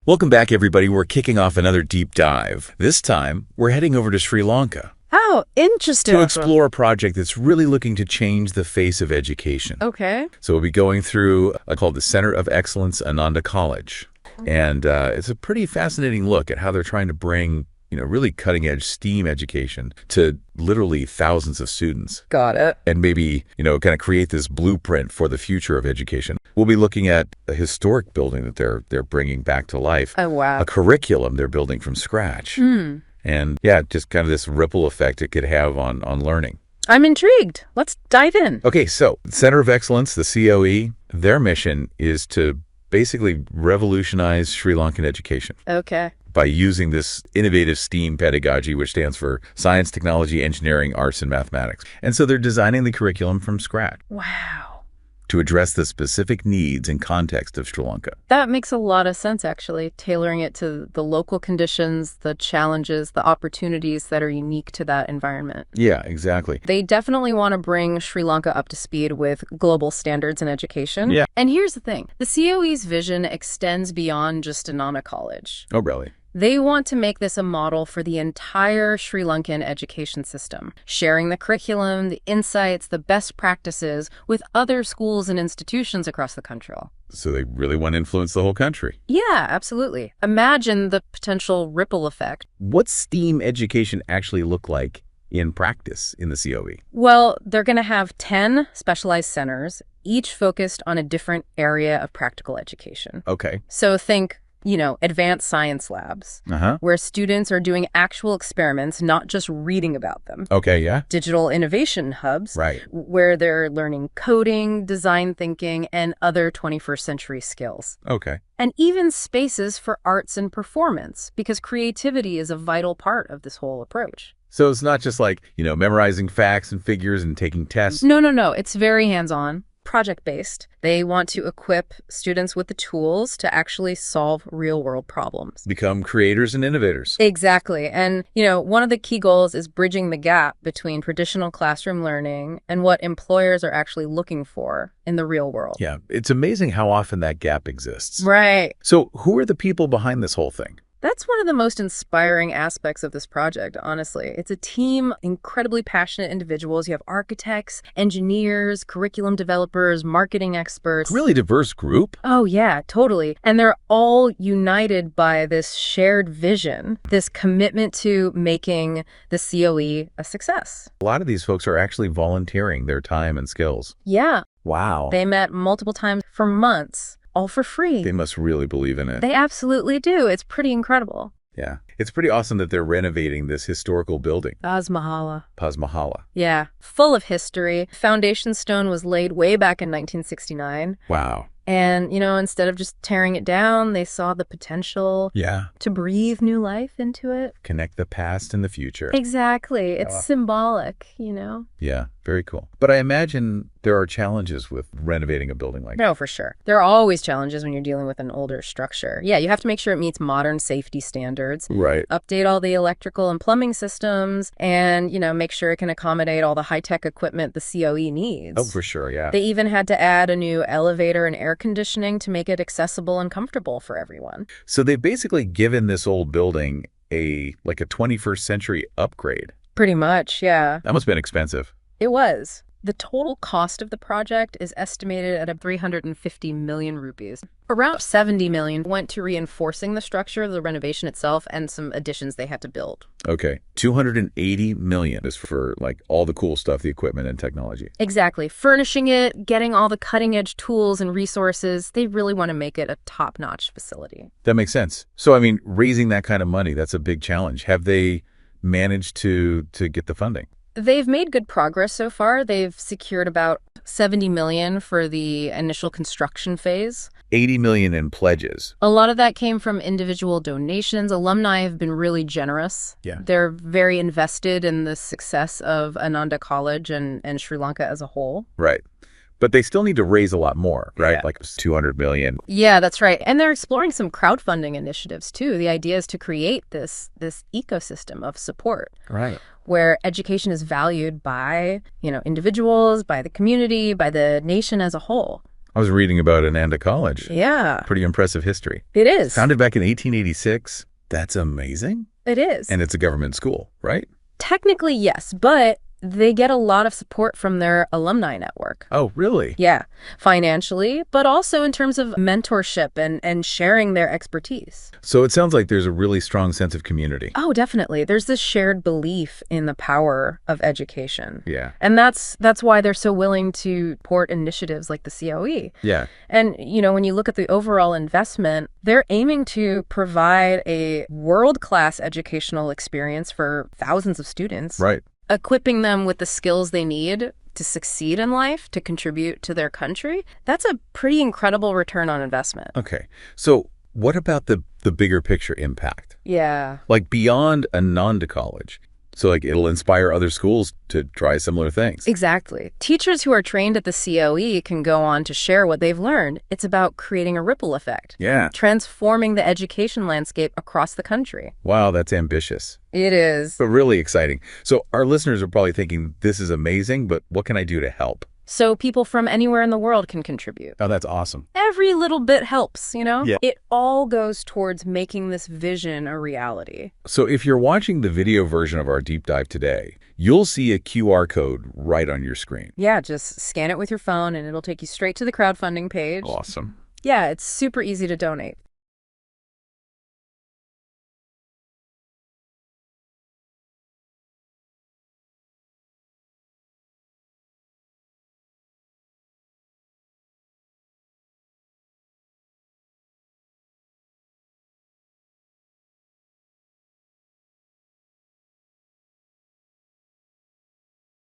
Welcome back, everybody. We're kicking off another deep dive. This time, we're heading over to Sri Lanka Oh, interesting. to explore a project that's really looking to change the face of education. Okay. So we'll be going through called the Center of Excellence, Ananda College. And it's a pretty fascinating look at how they're trying to bring, really cutting-edge STEAM education to literally thousands of students. Got it. And maybe, kind of create this blueprint for the future of education. We'll be looking at a historic building that they're bringing back to life. Oh, wow. A curriculum they're building from scratch. And yeah, just kind of this ripple effect it could have on learning. I'm intrigued. Let's dive in. Okay, so Center of Excellence, the COE, their mission is to basically revolutionize Sri Lankan education Okay. by using this innovative STEAM pedagogy, which stands for Science, Technology, Engineering, Arts, and Mathematics. And so they're designing the curriculum from scratch Wow. to address the specific needs and context of Sri Lanka. That makes a lot of sense, actually, tailoring it to the local conditions, the challenges, the opportunities that are unique to that environment. Yeah, exactly. They definitely want to bring Sri Lanka up to speed with global standards in education. Yeah. And here's the thing. The COE's vision extends beyond just Ananda College. Oh, really? They want to make this a model for the entire Sri Lankan education system, sharing the curriculum, the insights, the best practices with other schools and institutions across the country. So they really want to influence the whole country. Yeah, absolutely. Imagine the potential ripple effect. What's STEAM education actually look like in practice in the COE? Well, they're going to have 10 specialized centers, each focused on a different area of practical education. Okay. So think advanced science labs, where students are doing actual experiments, not just reading about them. Okay, yeah. Digital innovation hubs, Right. where they're learning coding, design thinking, and other 21st century skills. Okay. And even spaces for arts and performance, because creativity is a vital part of this whole approach. So it's not just like, memorizing facts and figures and taking tests. No. It's very hands-on. Project-based. They want to equip students with the tools to actually solve real-world problems. Become creators and innovators. Exactly. And, one of the key goals is bridging the gap between traditional classroom learning and what employers are actually looking for in the real world. Yeah, it's amazing how often that gap exists. Right. So who are the people behind this whole thing? That's one of the most inspiring aspects of this project, honestly. It's a team, incredibly passionate individuals. You have architects, engineers, curriculum developers, marketing experts. Really diverse group. Oh, yeah, totally. And they're all united by this shared vision, this commitment to making the COE a success. A lot of these folks are actually volunteering their time and skills. Yeah. Wow. They met multiple times for months. All for free. They must really believe in it. They absolutely do. It's pretty incredible. Yeah. It's pretty awesome that they're renovating this historical building. Taj Mahal. Taj Mahal. Yeah. Full of history. Foundation stone was laid way back in 1969. Wow. And, instead of just tearing it down, they saw the potential to breathe new life into it. Connect the past and the future. Exactly. It's symbolic, Yeah, very cool. But I imagine there are challenges with renovating a building like that. No, for sure. There are always challenges when you're dealing with an older structure. Yeah, you have to make sure it meets modern safety standards. Right. Update all the electrical and plumbing systems and, make sure it can accommodate all the high-tech equipment the COE needs. Oh, for sure, yeah. They even had to add a new elevator and air conditioning to make it accessible and comfortable for everyone. So they've basically given this old building a 21st century upgrade. Pretty much, yeah. That must have been expensive. It was. The total cost of the project is estimated at 350 million rupees. Around 70 million went to reinforcing the structure of the renovation itself and some additions they had to build. Okay. 280 million is for all the cool stuff, the equipment and technology. Exactly. Furnishing it, getting all the cutting edge tools and resources. They really want to make it a top-notch facility. That makes sense. So, raising that kind of money, that's a big challenge. Have they managed to get the funding? They've made good progress so far. They've secured about 70 million for the initial construction phase. 80 million in pledges. A lot of that came from individual donations. Alumni have been really generous. Yeah. They're very invested in the success of Ananda College and Sri Lanka as a whole. Right. But they still need to raise a lot more, right? Yeah. 200 million. Yeah, that's right. And they're exploring some crowdfunding initiatives, too. The idea is to create this ecosystem of support. Right. Where education is valued by, individuals, by the community, by the nation as a whole. I was reading about Ananda College. Yeah, Pretty impressive history. it is. Founded back in 1886. That's amazing. It is. And it's a government school, right? Technically, yes, but they get a lot of support from their alumni network. Oh, really? Yeah, financially, but also in terms of mentorship and sharing their expertise. So it sounds like there's a really strong sense of community. Oh, definitely. There's this shared belief in the power of education. Yeah. And that's why they're so willing to support initiatives like the COE. Yeah. And, when you look at the overall investment, they're aiming to provide a world-class educational experience for thousands of students. Right. Equipping them with the skills they need to succeed in life, to contribute to their country. That's a pretty incredible return on investment. Okay. So what about the bigger picture impact? Yeah. Like beyond Ananda College. So like it'll inspire other schools to try similar things. Exactly. Teachers who are trained at the COE can go on to share what they've learned. It's about creating a ripple effect. Yeah. Transforming the education landscape across the country. Wow, that's ambitious. It is. But really exciting. So our listeners are probably thinking, this is amazing, but what can I do to help? So people from anywhere in the world can contribute. Oh, that's awesome. Every little bit helps, Yeah. It all goes towards making this vision a reality. So if you're watching the video version of our deep dive today, you'll see a QR code right on your screen. Yeah, just scan it with your phone and it'll take you straight to the crowdfunding page. Awesome. Yeah, it's super easy to donate.